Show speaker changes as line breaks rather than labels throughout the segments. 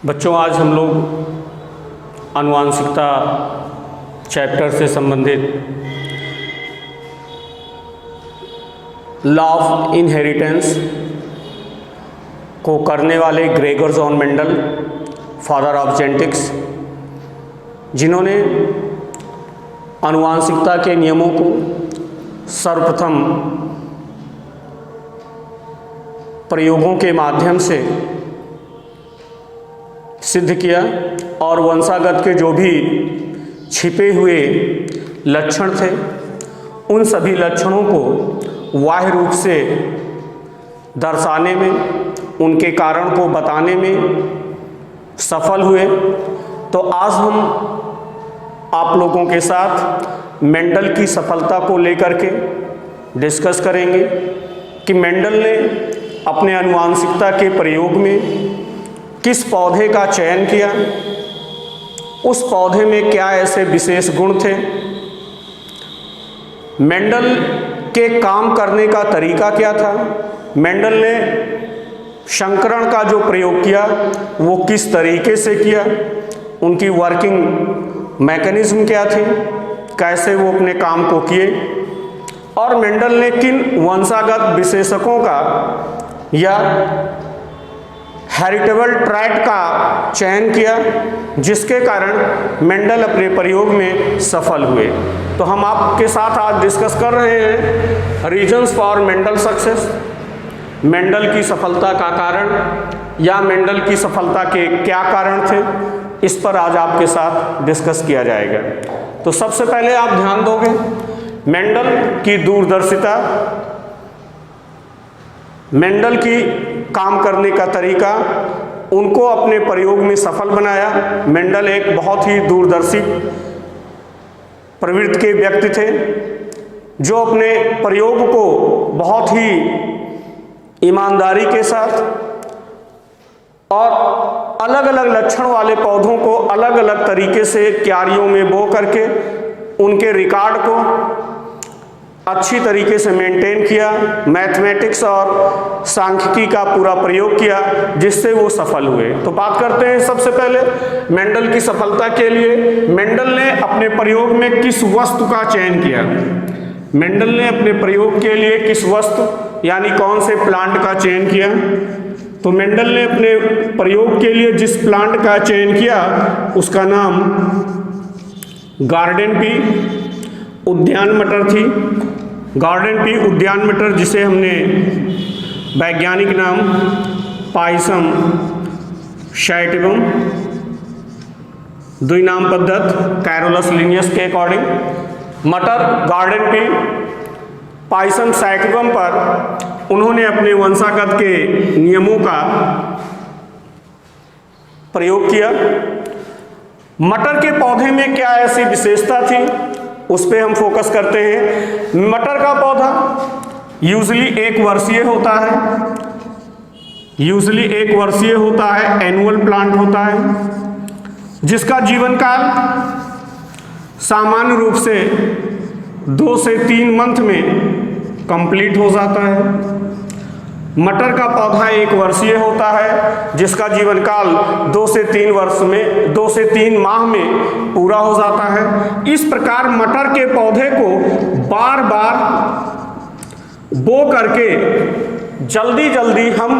बच्चों, आज हम लोग आनुवांशिकता चैप्टर से संबंधित लॉ ऑफ इनहेरिटेंस को करने वाले Gregor John Mendel, father of genetics, जिन्होंने आनुवांशिकता के नियमों को सर्वप्रथम प्रयोगों के माध्यम से सिद्ध किया और वंशागत के जो भी छिपे हुए लक्षण थे उन सभी लक्षणों को बाह्य रूप से दर्शाने में, उनके कारण को बताने में सफल हुए। तो आज हम आप लोगों के साथ मेंडल की सफलता को लेकर के डिस्कस करेंगे कि मेंडल ने अपने आनुवांशिकता के प्रयोग में किस पौधे का चयन किया, उस पौधे में क्या ऐसे विशेष गुण थे, मेंडल के काम करने का तरीका क्या था, मेंडल ने संकरण का जो प्रयोग किया वो किस तरीके से किया, उनकी वर्किंग मैकेनिज्म क्या थी, कैसे वो अपने काम को किए, और मेंडल ने किन वंशागत विशेषकों का या हेरिटेबल ट्रैट का चयन किया जिसके कारण मेंडल अपने प्रयोग में सफल हुए। तो हम आपके साथ आज डिस्कस कर रहे हैं reasons for Mendel success, Mendel की सफलता का कारण या मेंडल की सफलता के क्या कारण थे, इस पर आज आपके साथ डिस्कस किया जाएगा। तो सबसे पहले आप ध्यान दोगे मेंडल की दूरदर्शिता, मेंडल की काम करने का तरीका, उनको अपने प्रयोग में सफल बनाया। मेंडल एक बहुत ही दूरदर्शी प्रवृत्ति के व्यक्ति थे जो अपने प्रयोग को बहुत ही ईमानदारी के साथ और अलग अलग लक्षण वाले पौधों को अलग अलग तरीके से क्यारियों में बो करके उनके रिकॉर्ड को अच्छी तरीके से मेंटेन किया, मैथमेटिक्स और सांख्यिकी का पूरा प्रयोग किया जिससे वो सफल हुए। तो बात करते हैं सबसे पहले मेंडल की सफलता के लिए मेंडल ने अपने प्रयोग में किस वस्तु का चयन किया। मेंडल ने अपने प्रयोग के लिए किस वस्तु यानी कौन से प्लांट का चयन किया। तो मेंडल ने अपने प्रयोग के लिए जिस प्लांट का चयन किया उसका नाम गार्डन पी उद्यान मटर थी। गार्डन पी उद्यान मटर, जिसे हमने वैज्ञानिक नाम पाइसम सैटिवम द्विनाम पद्धत कैरोलस लिनियस के अकॉर्डिंग मटर गार्डन पी पाइसम सैटिवम पर उन्होंने अपने वंशागत के नियमों का प्रयोग किया। मटर के पौधे में क्या ऐसी विशेषता थी उस पर हम फोकस करते हैं। मटर का पौधा यूजली एक वर्षीय होता है, एनुअल प्लांट होता है जिसका जीवन काल सामान्य रूप से 2 से 3 मंथ में कंप्लीट हो जाता है। मटर का पौधा एक वर्षीय होता है जिसका जीवन काल 2 से 3 माह में पूरा हो जाता है। इस प्रकार मटर के पौधे को बार बार बो करके जल्दी जल्दी हम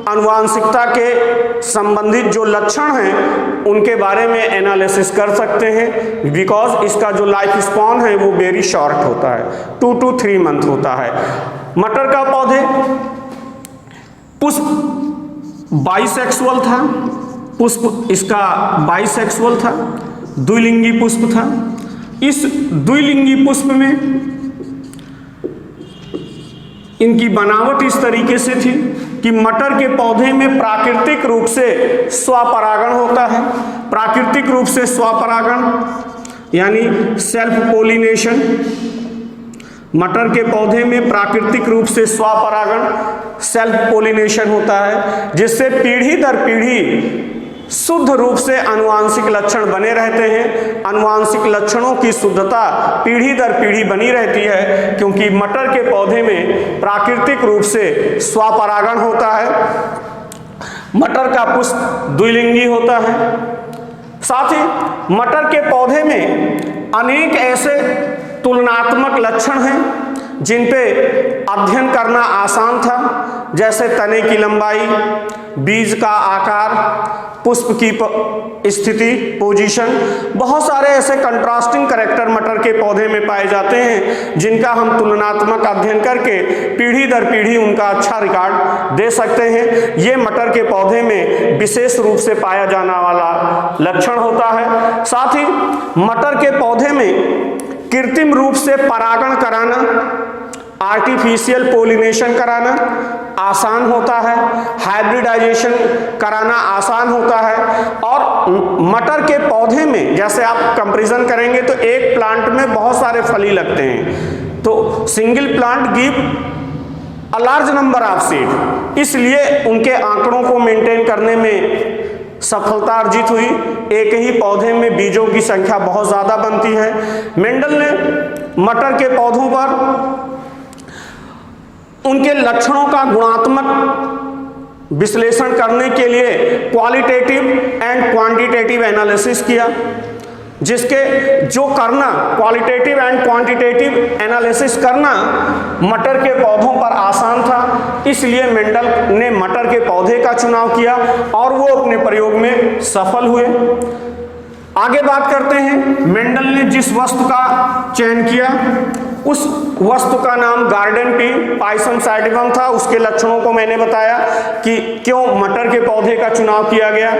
आनुवांशिकता के संबंधित जो लक्षण हैं उनके बारे में एनालिसिस कर सकते हैं, बिकॉज इसका जो लाइफ स्पॉन है वो वेरी शॉर्ट होता है, 2 to 3 मंथ होता है। मटर का पौधे पुष्प बाइसेक्सुअल था, पुष्प इसका बाइसेक्सुअल था, द्विलिंगी पुष्प था। इस द्विलिंगी पुष्प में इनकी बनावट इस तरीके से थी कि मटर के पौधे में प्राकृतिक रूप से स्वपरागण होता है। प्राकृतिक रूप से स्वपरागण यानी सेल्फ पोलिनेशन, मटर के पौधे में प्राकृतिक रूप से स्वपरागण सेल्फ पोलिनेशन होता है जिससे पीढ़ी दर पीढ़ी शुद्ध रूप से आनुवांशिक लक्षण बने रहते हैं। आनुवांशिक लक्षणों की शुद्धता पीढ़ी दर पीढ़ी बनी रहती है क्योंकि मटर के पौधे में प्राकृतिक रूप से स्वपरागण होता है। मटर का पुष्प द्विलिंगी होता है। साथ ही मटर के पौधे में अनेक ऐसे तुलनात्मक लक्षण हैं जिन पे अध्ययन करना आसान था, जैसे तने की लंबाई, बीज का आकार, पुष्प की स्थिति, पोजीशन। बहुत सारे ऐसे कंट्रास्टिंग कैरेक्टर मटर के पौधे में पाए जाते हैं जिनका हम तुलनात्मक अध्ययन करके पीढ़ी दर पीढ़ी उनका अच्छा रिकॉर्ड दे सकते हैं। ये मटर के पौधे में विशेष रूप से पाया जाने वाला लक्षण होता है। साथ ही मटर के पौधे में कृत्रिम रूप से परागण कराना, आर्टिफिशियल पोलिनेशन कराना आसान होता है, हाइब्रिडाइजेशन कराना आसान होता है। और मटर के पौधे में जैसे आप कंपैरिजन करेंगे तो एक प्लांट में बहुत सारे फली लगते हैं, तो single plant give a large number of seed, इसलिए उनके आंकड़ों को मेंटेन करने में सफलता अर्जित हुई। एक ही पौधे में बीजों की संख्या बहुत ज्यादा बनती है। मेंडल ने मटर के पौधों पर उनके लक्षणों का गुणात्मक विश्लेषण करने के लिए क्वालिटेटिव एंड क्वांटिटेटिव एनालिसिस किया, जिसके जो करना क्वालिटेटिव एंड क्वांटिटेटिव एनालिसिस करना मटर के पौधों पर आसान था, इसलिए मेंडल ने मटर के पौधे का चुनाव किया और वो अपने प्रयोग में सफल हुए। आगे बात करते हैं, मेंडल ने जिस वस्तु का चयन किया उस वस्तु का नाम गार्डन टी पाइसम सैटिवम था। उसके लक्षणों को मैंने बताया कि क्यों मटर के पौधे का चुनाव किया गया।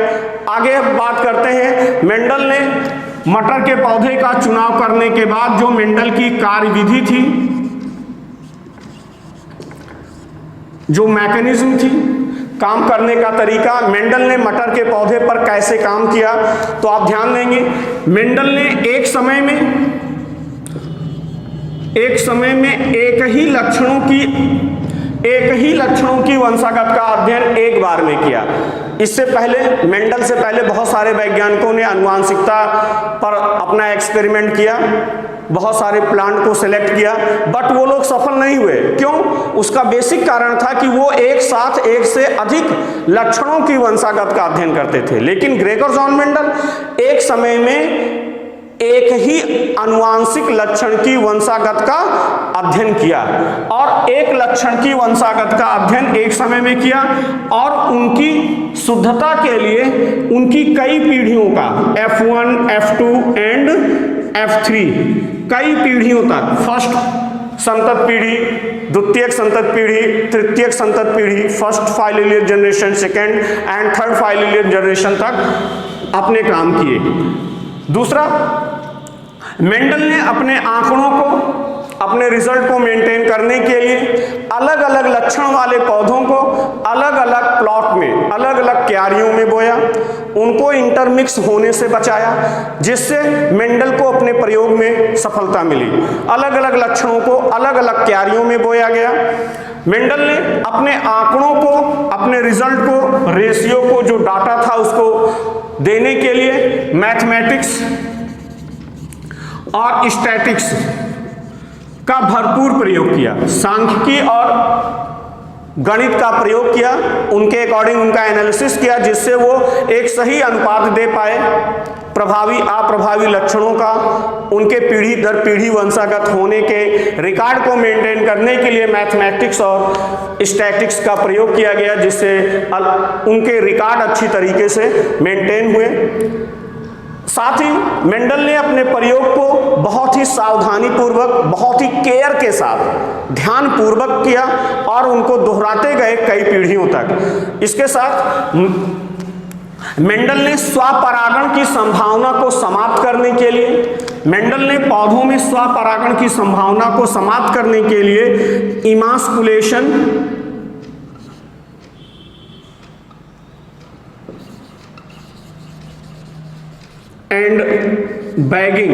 आगे बात करते हैं, मेंडल ने मटर के पौधे का चुनाव करने के बाद जो मेंडल की कार्यविधि थी, जो मैकेनिज्म थी, काम करने का तरीका, मेंडल ने मटर के पौधे पर कैसे काम किया, तो आप ध्यान देंगे मेंडल ने एक समय में एक ही लक्षणों की वंशागत का अध्ययन एक बार में किया। इससे पहले मेंडल से पहले बहुत सारे वैज्ञानिकों ने आनुवंशिकता पर अपना एक्सपेरिमेंट किया, बहुत सारे प्लांट को सिलेक्ट किया, बट वो लोग सफल नहीं हुए। क्यों? उसका बेसिक कारण था कि वो एक साथ एक से अधिक लक्षणों की वंशागत का अध्ययन करते थे। लेकिन ग्रेगर जॉन मेंडल एक समय में एक ही आनुवांशिक लक्षण की वंशागत का अध्ययन किया और एक लक्षण की वंशागत का अध्ययन एक समय में किया और उनकी शुद्धता के लिए उनकी कई पीढ़ियों का F1, F2 एंड F3 कई पीढ़ियों तक, फर्स्ट संतत पीढ़ी, द्वितीयक संतत पीढ़ी, तृतीयक संतत पीढ़ी, first filial generation, second and third filial generation तक अपने काम किए। दूसरा, मेंडल ने अपने आंकड़ों को, अपने रिजल्ट को मेंटेन करने के लिए अलग अलग लक्षण वाले पौधों को अलग अलग प्लॉट में, अलग अलग क्यारियों में बोया, उनको इंटरमिक्स होने से बचाया, जिससे मेंडल को अपने प्रयोग में सफलता मिली। अलग अलग लक्षणों को अलग अलग क्यारियों में बोया गया। मेंडल ने अपने आंकड़ों को, अपने रिजल्ट को, रेशियो को, जो डाटा था उसको देने के लिए मैथमेटिक्स और स्टैटिक्स का भरपूर प्रयोग किया, सांख्यिकी और गणित का प्रयोग किया, उनके अकॉर्डिंग उनका एनालिसिस किया, जिससे वो एक सही अनुपात दे पाए प्रभावी अप्रभावी लक्षणों का। उनके पीढ़ी दर पीढ़ी वंशागत होने के रिकॉर्ड को मेंटेन करने के लिए मैथमेटिक्स और स्टैटिक्स का प्रयोग किया गया, जिससे उनके रिकॉर्ड अच्छी तरीके से मेंटेन हुए। साथ ही मेंडल ने अपने प्रयोग को बहुत ही सावधानी पूर्वक, बहुत ही केयर के साथ, ध्यान पूर्वक किया और उनको दोहराते गए कई पीढ़ियों तक। इसके साथ मेंडल ने स्वपरागण की संभावना को समाप्त करने के लिए, मेंडल ने पौधों में स्वपरागण की संभावना को समाप्त करने के लिए इमास्कुलेशन एंड बैगिंग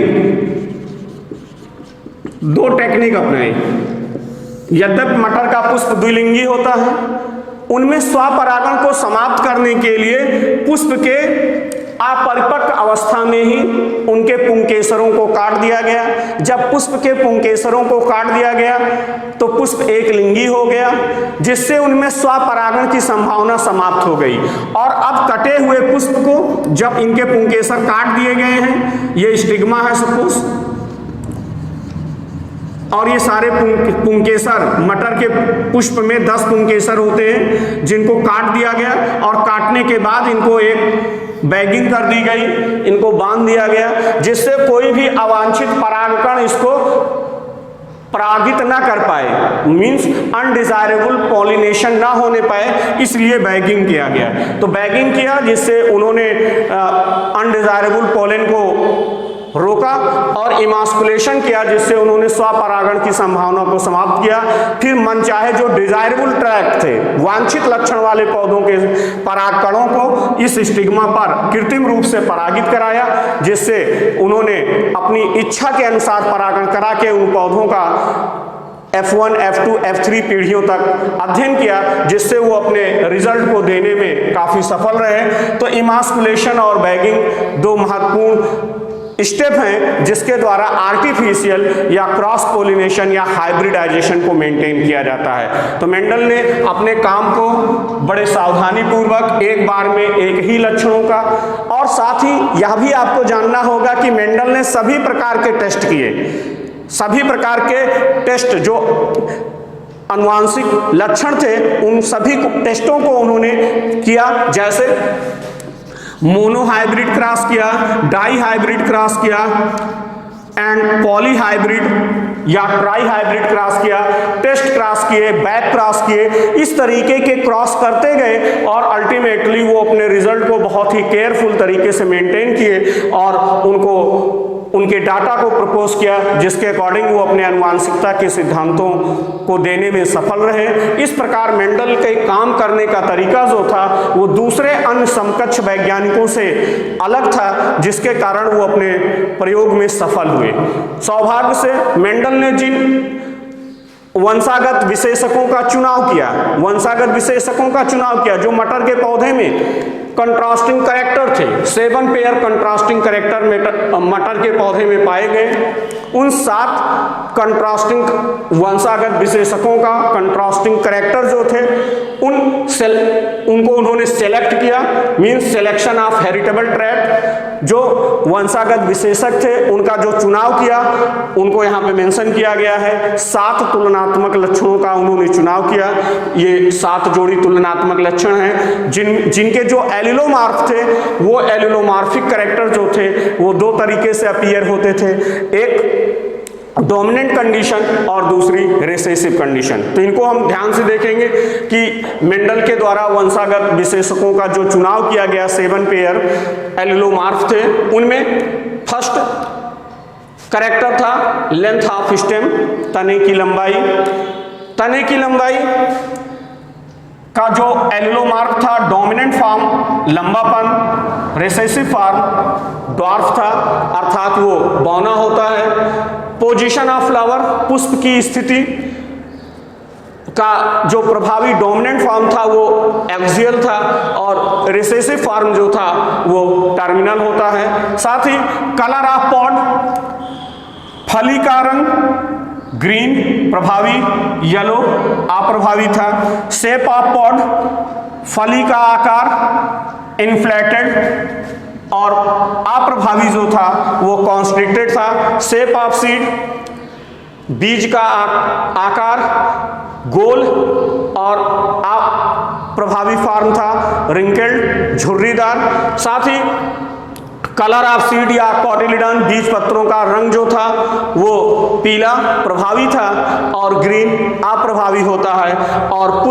दो टेक्निक अपनाई। यद्यपि मटर का पुष्प द्विलिंगी होता है, उनमें स्वपरागण को समाप्त करने के लिए पुष्प के अपरिपक्व अवस्था में ही उनके पुंकेसरों को काट दिया गया। जब पुष्प के पुंकेसरों को काट दिया गया तो पुष्प एक लिंगी हो गया, जिससे उनमें स्वपरागण की संभावना समाप्त हो गई। और अब कटे हुए पुष्प को जब इनके पुंकेसर काट दिए गए हैं, ये स्टिग्मा है सपोज, और ये सारे पुंकेसर, मटर के पुष्प में 10 पुंकेसर होते हैं जिनको काट दिया गया, और काटने के बाद इनको एक बैगिंग कर दी गई, इनको बांध दिया गया, जिससे कोई भी अवांछित परागकण इसको परागित ना कर पाए, मींस अनडिजायरेबल पॉलिनेशन ना होने पाए, इसलिए बैगिंग किया गया। तो बैगिंग किया जिससे उन्होंने अनडिजायरेबल पॉलिन को रोका, और इमास्कुलेशन किया जिससे उन्होंने स्वपरागण की संभावना को समाप्त किया। फिर मनचाहे जो डिजायरेबल ट्रैक थे, वांछित लक्षण वाले पौधों के परागकणों को इस स्टिग्मा पर कृत्रिम रूप से परागित कराया, जिससे उन्होंने अपनी इच्छा के अनुसार परागण करा के उन पौधों का F1, F2, F3 पीढ़ियों तक अध्ययन किया, जिससे वो अपने रिजल्ट को देने में काफी सफल रहे। तो इमास्कुलेशन और बैगिंग दो महत्वपूर्ण स्टेप हैं जिसके द्वारा आर्टिफिशियल या क्रॉस पोलिनेशन या हाइब्रिडाइजेशन को मेंटेन किया जाता है। तो मेंडल ने अपने काम को बड़े सावधानी पूर्वक एक बार में एक ही लक्षणों का, और साथ ही यह भी आपको जानना होगा कि मेंडल ने सभी प्रकार के टेस्ट किए, सभी प्रकार के टेस्ट जो आनुवांशिक लक्षण थे उन सभी टेस्टों को उन्होंने किया, जैसे मोनो हाइब्रिड क्रॉस किया, डाई हाइब्रिड क्रॉस किया, एंड पॉली हाइब्रिड या ट्राई हाइब्रिड क्रॉस किया, टेस्ट क्रॉस किए, बैक क्रॉस किए, इस तरीके के क्रॉस करते गए, और अल्टीमेटली वो अपने रिजल्ट को बहुत ही केयरफुल तरीके से मेंटेन किए और उनको उनके डाटा को प्रपोज किया, जिसके अकॉर्डिंग वो अपने आनुवांशिकता के सिद्धांतों को देने में सफल रहे। इस प्रकार मेंडल के काम करने का तरीका जो था वो दूसरे अन्य समकक्ष वैज्ञानिकों से अलग था, जिसके कारण वो अपने प्रयोग में सफल हुए। सौभाग्य से मेंडल ने जिन वंशागत विशेषकों का चुनाव किया, वंशागत विशेषकों का चुनाव किया जो मटर के पौधे में कंट्रास्टिंग कैरेक्टर थे, 7 पेयर कंट्रास्टिंग कैरेक्टर मटर के पौधे में पाए गए, उन 7 कंट्रास्टिंग वंशागत विशेषकों का कंट्रास्टिंग कैरेक्टर जो थे उनको उन्होंने सेलेक्ट किया, मींस सिलेक्शन ऑफ हेरिटेबल ट्रैट। जो वंशागत विशेषक थे उनका जो चुनाव किया उनको यहाँ पे मेंशन किया गया है। 7 तुलनात्मक लक्षणों का उन्होंने चुनाव किया। ये 7 जोड़ी तुलनात्मक लक्षण हैं जिनके जो एलिलोमार्फ थे वो एलिलोमार्फिक कैरेक्टर जो थे वो 2 तरीके से अपीयर होते थे, एक डोमिनेंट कंडीशन और दूसरी रिसेसिव कंडीशन। तो इनको हम ध्यान से देखेंगे कि मेंडल के द्वारा वंशागत विशेषकों का जो चुनाव किया गया 7 पेयर एलिलोमार्फ थे, उनमें फर्स्ट कैरेक्टर था लेंथ ऑफ स्टेम, तने की लंबाई। तने की लंबाई का जो एलिलोमार्फ था डोमिनेंट फॉर्म लंबापन, रिसेसिव फॉर्म ड्वार्फ था अर्थात वो बौना होता है। पोजीशन ऑफ फ्लावर, पुष्प की स्थिति का जो प्रभावी डोमिनेंट फॉर्म था वो एक्सियल था, और रिसेसिव फॉर्म जो था वो टर्मिनल होता है। साथ ही कलर ऑफ पॉड, फली का रंग ग्रीन प्रभावी, येलो अप्रभावी था। शेप ऑफ पॉड, फली का आकार इन्फ्लेटेड और अप्रभावी जो था वो कॉन्स्ट्रिक्टेड था। शेप ऑफ सीड, बीज का आकार गोल और अप्रभावी फॉर्म था, रिंकल्ड झुर्रीदार। साथ ही कलर ऑफ सीड या कॉटिलिडन, बीज पत्रों का रंग जो था वो पीला प्रभावी था और ग्रीन अप्रभावी होता है। और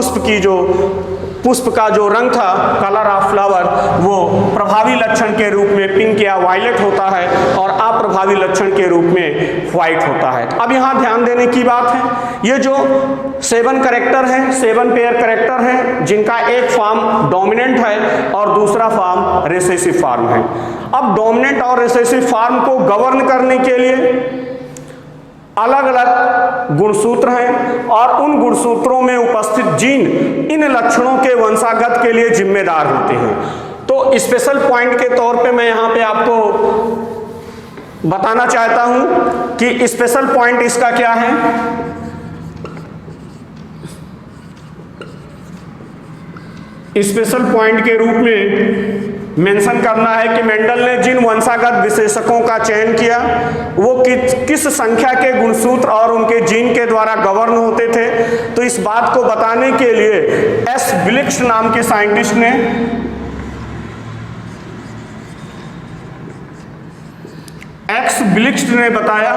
पुष्प का जो रंग था कलर ऑफ फ्लावर वो प्रभावी लक्षण के रूप में पिंक या वायलेट होता है और अप्रभावी लक्षण के रूप में व्हाइट होता है। अब यहाँ ध्यान देने की बात है, ये जो 7 कैरेक्टर हैं, 7 पेयर कैरेक्टर हैं जिनका एक फॉर्म डोमिनेंट है और दूसरा फॉर्म रिसेसिव फॉर्म है। अब डोमिनेंट और रिसेसिव फॉर्म को गवर्न करने के लिए अलग अलग गुणसूत्र हैं और उन गुणसूत्रों में उपस्थित जीन इन लक्षणों के वंशागत के लिए जिम्मेदार होते हैं। तो स्पेशल पॉइंट के तौर पे मैं यहाँ पे आपको बताना चाहता हूं कि स्पेशल पॉइंट इसका क्या है। स्पेशल पॉइंट के रूप में मेंशन करना है कि मेंडल ने जिन वंशागत विशेषकों का चयन किया वो किस संख्या के गुणसूत्र और उनके जीन के द्वारा गवर्न होते थे। तो इस बात को बताने के लिए एस ब्लिक्स नाम के साइंटिस्ट ने ब्लिक्स ने बताया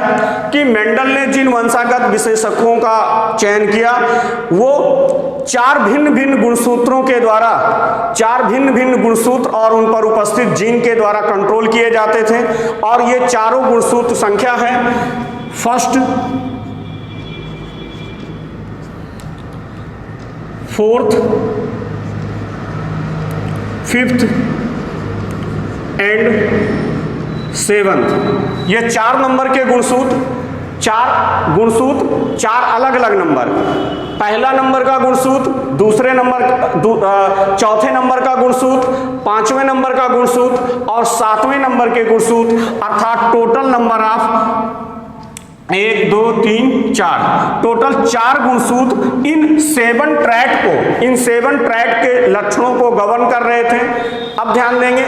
कि मेंडल ने जिन वंशागत विशेषकों का चयन किया वो चार भिन्न भिन्न गुणसूत्रों के द्वारा, चार भिन्न भिन्न गुणसूत्र और उन पर उपस्थित जीन के द्वारा कंट्रोल किए जाते थे। और ये चारों गुणसूत्र संख्या है first, fourth, fifth and seventh. ये चार नंबर के गुणसूत्र, चार अलग अलग नंबर, पहला नंबर का गुणसूत्र, दूसरे नंबर, चौथे नंबर का गुणसूत्र, पांचवें नंबर का गुणसूत्र और सातवें नंबर के गुणसूत्र, अर्थात टोटल नंबर ऑफ 1 2 3 4, टोटल 4 गुणसूत्र इन 7 ट्रैट के लक्षणों को गवर्न कर रहे थे। अब ध्यान देंगे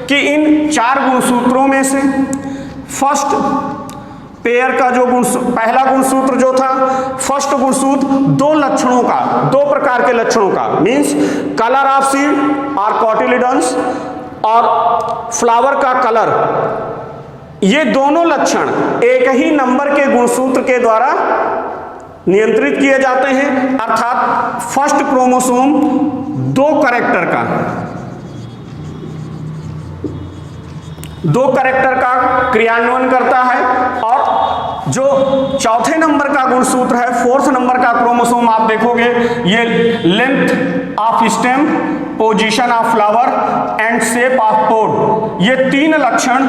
कि इन 4 गुणसूत्रों में से फर्स्ट पेयर का जो पहला गुणसूत्र जो था, फर्स्ट गुणसूत्र 2 लक्षणों का, 2 प्रकार के लक्षणों का, मींस कलर ऑफ सीड और कॉटिलिडन्स और फ्लावर का कलर, ये दोनों लक्षण एक ही नंबर के गुणसूत्र के द्वारा नियंत्रित किए जाते हैं। अर्थात फर्स्ट क्रोमोसोम 2 कैरेक्टर का क्रियान्वयन करता है और जो चौथे नंबर का गुणसूत्र है, फोर्थ नंबर का क्रोमोसोम, आप देखोगे ये length of stem, position of flower and shape of pod, ये तीन लक्षण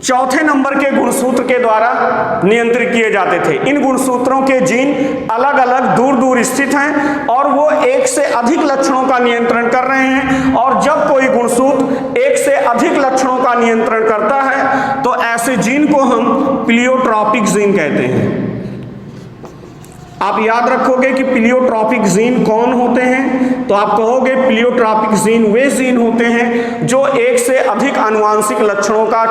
चौथे नंबर के गुणसूत्र के द्वारा नियंत्रित किए जाते थे। इन गुणसूत्रों के जीन अलग अलग दूर दूर स्थित हैं और वो एक से अधिक लक्षणों का नियंत्रण कर रहे हैं। और जब कोई गुणसूत्र एक से अधिक लक्षणों का नियंत्रण करता है तो ऐसे जीन को हम प्लियोट्रॉपिक जीन कहते हैं। आप याद रखोगे कि प्लियोट्रॉपिक जीन कौन होते हैं, तो आप कहोगे प्लियोट्रॉपिक जीन वे जीन होते हैं जो एक से अधिक आनुवांशिक लक्षणों का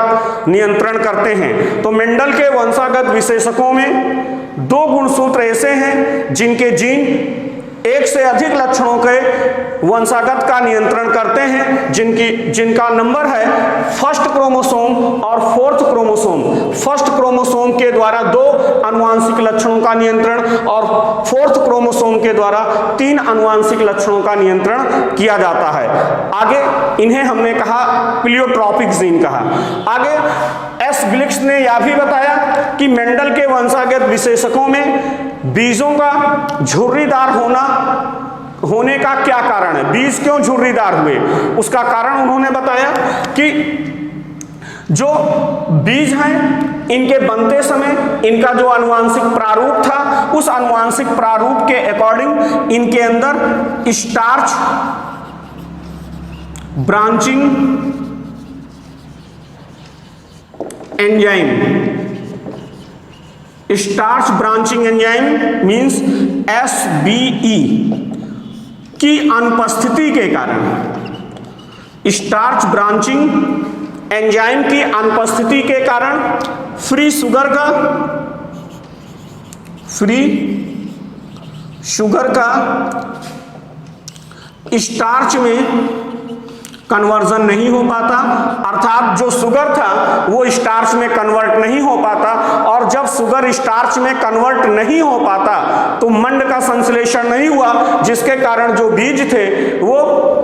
नियंत्रण करते हैं। तो मेंडल के वंशागत विशेषकों में 2 गुणसूत्र ऐसे हैं जिनके जीन एक से अधिक लक्षणों के वंशागत का नियंत्रण करते हैं, जिनका नंबर है फर्स्ट क्रोमोसोम और फोर्थ क्रोमोसोम। फर्स्ट क्रोमोसोम के द्वारा 2 आनुवांशिक लक्षणों का नियंत्रण और फोर्थ क्रोमोसोम के द्वारा 3 आनुवांशिक लक्षणों का नियंत्रण किया जाता है। आगे इन्हें हमने कहा प्लियोट्रॉपिक जीन कहा। आगे एस ब्लिक्स ने यह भी बताया कि मेंडल के वंशागत विशेषकों में बीजों का झुर्रीदार होने का क्या कारण है, बीज क्यों झुर्रीदार हुए, उसका कारण उन्होंने बताया कि जो बीज हैं इनके बनते समय इनका जो आनुवांशिक प्रारूप था, उस आनुवांशिक प्रारूप के अकॉर्डिंग इनके अंदर starch branching enzyme, starch branching enzyme means SBE की अनुपस्थिति के कारण, स्टार्च ब्रांचिंग एंजाइम की अनुपस्थिति के कारण फ्री शुगर का स्टार्च में कन्वर्जन नहीं हो पाता, अर्थात जो शुगर था वो स्टार्च में कन्वर्ट नहीं हो पाता। और जब शुगर स्टार्च में कन्वर्ट नहीं हो पाता तो मंड का संश्लेषण नहीं हुआ, जिसके कारण जो बीज थे वो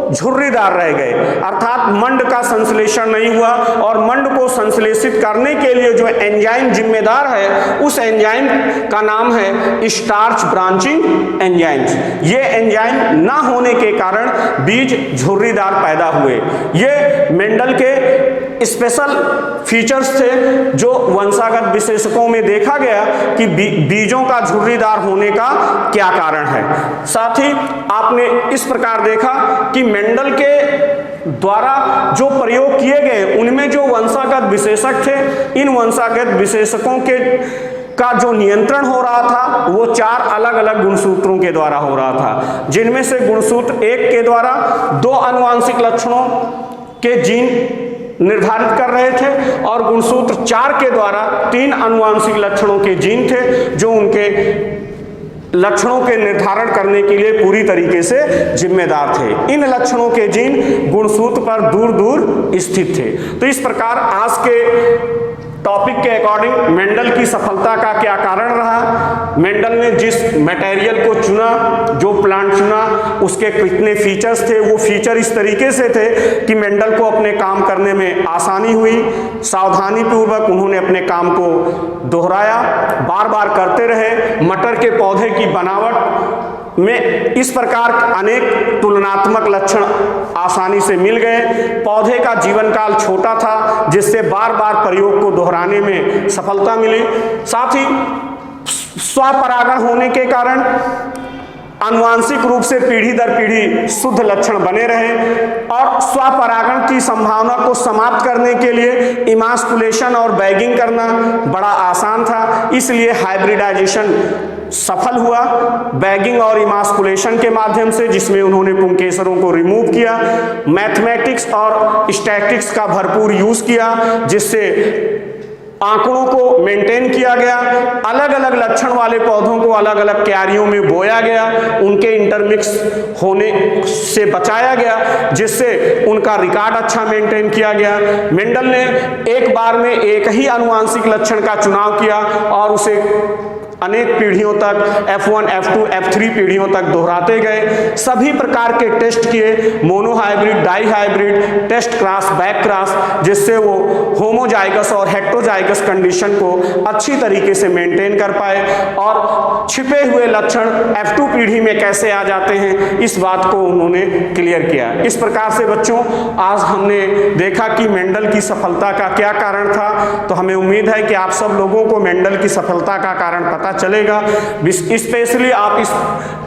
झुर्रीदार रह गए, अर्थात मंड का संश्लेषण नहीं हुआ। और मंड को संश्लेषित करने के लिए जो एंजाइम जिम्मेदार है, उस एंजाइम का नाम है स्टार्च ब्रांचिंग एंजाइम्स। ये एंजाइम ना होने के कारण बीज झुर्रीदार पैदा हुए। ये मेंडल के स्पेशल फीचर्स थे जो वंशागत विशेषकों में देखा गया कि बीजों का झुर्रीदार होने का क्या कारण है। साथ ही आपने इस प्रकार देखा कि मेंडल के द्वारा जो प्रयोग किए गए उनमें जो वंशागत विशेषक थे, इन वंशागत विशेषकों के का जो नियंत्रण हो रहा था वो 4 अलग अलग गुणसूत्रों के द्वारा हो रहा था, जिनमें से गुणसूत्र 1 के द्वारा 2 आनुवांशिक लक्षणों के जीन निर्धारित कर रहे थे और गुणसूत्र 4 के द्वारा 3 आनुवांशिक लक्षणों के जीन थे जो उनके लक्षणों के निर्धारण करने के लिए पूरी तरीके से जिम्मेदार थे। इन लक्षणों के जीन गुणसूत्र पर दूर दूर स्थित थे। तो इस प्रकार आज के टॉपिक के अकॉर्डिंग मेंडल की सफलता का क्या कारण रहा, मेंडल ने जिस मटेरियल को चुना, जो प्लांट चुना, उसके कितने फीचर्स थे, वो फीचर इस तरीके से थे कि मेंडल को अपने काम करने में आसानी हुई। सावधानी पूर्वक उन्होंने अपने काम को दोहराया, बार बार करते रहे। मटर के पौधे की बनावट में इस प्रकार अनेक तुलनात्मक लक्षण आसानी से मिल गए। पौधे का जीवन काल छोटा था जिससे बार बार प्रयोग को दोहराने में सफलता मिली। साथ ही स्वपरागण होने के कारण आनुवांशिक रूप से पीढ़ी दर पीढ़ी शुद्ध लक्षण बने रहे और स्वपरागण की संभावना को समाप्त करने के लिए इमास्कुलेशन और बैगिंग करना बड़ा आसान था, इसलिए हाइब्रिडाइजेशन सफल हुआ बैगिंग और इमास्कुलेशन के माध्यम से, जिसमें उन्होंने पुंकेसरों को रिमूव किया। मैथमेटिक्स और स्टैटिक्स का भरपूर यूज किया जिससे आंकड़ों को मेंटेन किया गया। अलग अलग लक्षण वाले पौधों को अलग अलग क्यारियों में बोया गया, उनके इंटरमिक्स होने से बचाया गया जिससे उनका रिकॉर्ड अच्छा मेंटेन किया गया। मेंडल ने एक बार में एक ही आनुवांशिक लक्षण का चुनाव किया और उसे अनेक पीढ़ियों तक F1, F2, F3 पीढ़ियों तक दोहराते गए। सभी प्रकार के टेस्ट किए, monohybrid, dihybrid, test cross, back cross, जिससे वो होमोजाइगस और हेटेरोजाइगस कंडीशन को अच्छी तरीके से मेंटेन कर पाए और छिपे हुए लक्षण F2 पीढ़ी में कैसे आ जाते हैं इस बात को उन्होंने क्लियर किया। इस प्रकार से बच्चों आज हमने देखा कि मेंडल की सफलता का क्या कारण था। तो हमें उम्मीद है कि आप सब लोगों को मेंडल की सफलता का कारण पता चलेगा। स्पेशली आप इस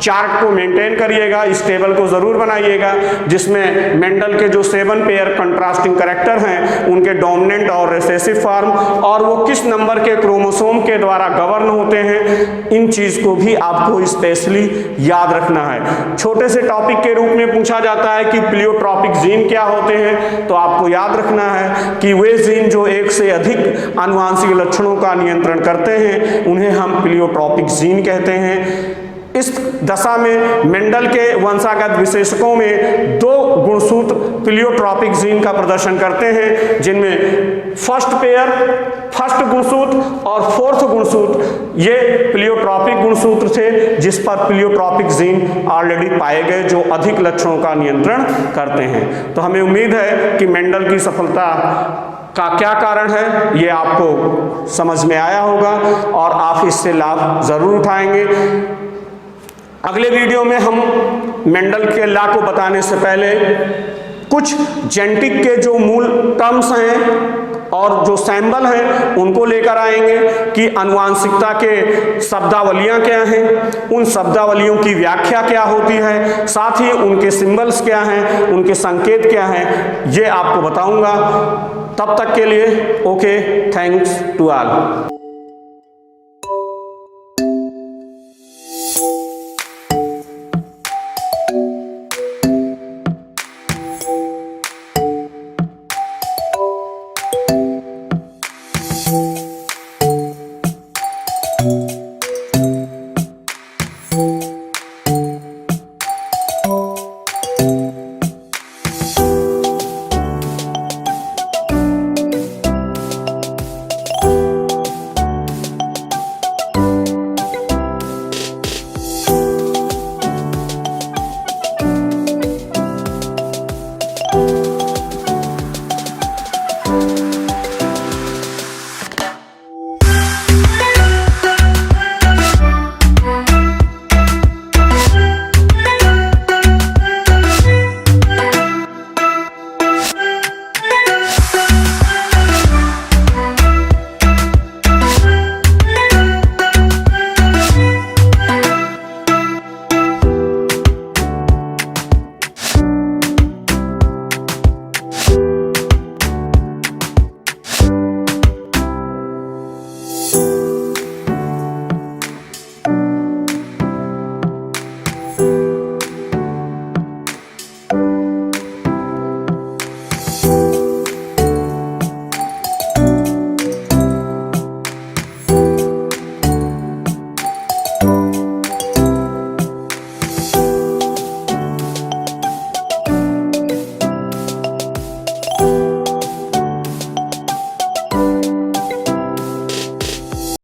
चार्ट को मेंटेन करिएगा, इस टेबल को जरूर बनाइएगा जिसमें मेंडल के जो 7 पेयर कंट्रास्टिंग कैरेक्टर हैं उनके डोमिनेंट और रिसेसिव फॉर्म और वो किस नंबर के क्रोमोसोम के द्वारा गवर्न होते हैं, इन चीज को भी आपको स्पेशली याद रखना है। छोटे से टॉपिक के रूप में पूछा जाता है कि प्लियोट्रॉपिक जीन क्या होते हैं, तो आपको याद रखना है कि वे जीन जो एक से अधिक आनुवांशिक लक्षणों का नियंत्रण करते हैं उन्हें हम प्लियोट्रॉपिक जीन कहते हैं। इस दशा में मेंडल के वंशागत विशेषकों में 2 गुणसूत्र प्लियोट्रॉपिक जीन का प्रदर्शन करते हैं जिनमें फर्स्ट गुणसूत्र और 4th गुणसूत्र ये प्लियोट्रॉपिक गुणसूत्र थे जिस पर प्लियोट्रॉपिक जीन ऑलरेडी पाए गए जो अधिक लक्षणों का नियंत्रण करते हैं। तो हमें उम्मीद है कि मेंडल की सफलता का क्या कारण है ये आपको समझ में आया होगा और आप इससे लाभ जरूर उठाएंगे। अगले वीडियो में हम मेंडल के लॉ को बताने से पहले कुछ जेनेटिक के जो मूल टर्म्स हैं और जो सैंबल हैं उनको लेकर आएंगे कि आनुवांशिकता के शब्दावलियां क्या हैं, उन शब्दावलियों की व्याख्या क्या होती है, साथ ही उनके सिंबल्स क्या हैं, उनके संकेत क्या हैं, ये आपको बताऊंगा। तब तक के लिए ओके, थैंक्स टू ऑल।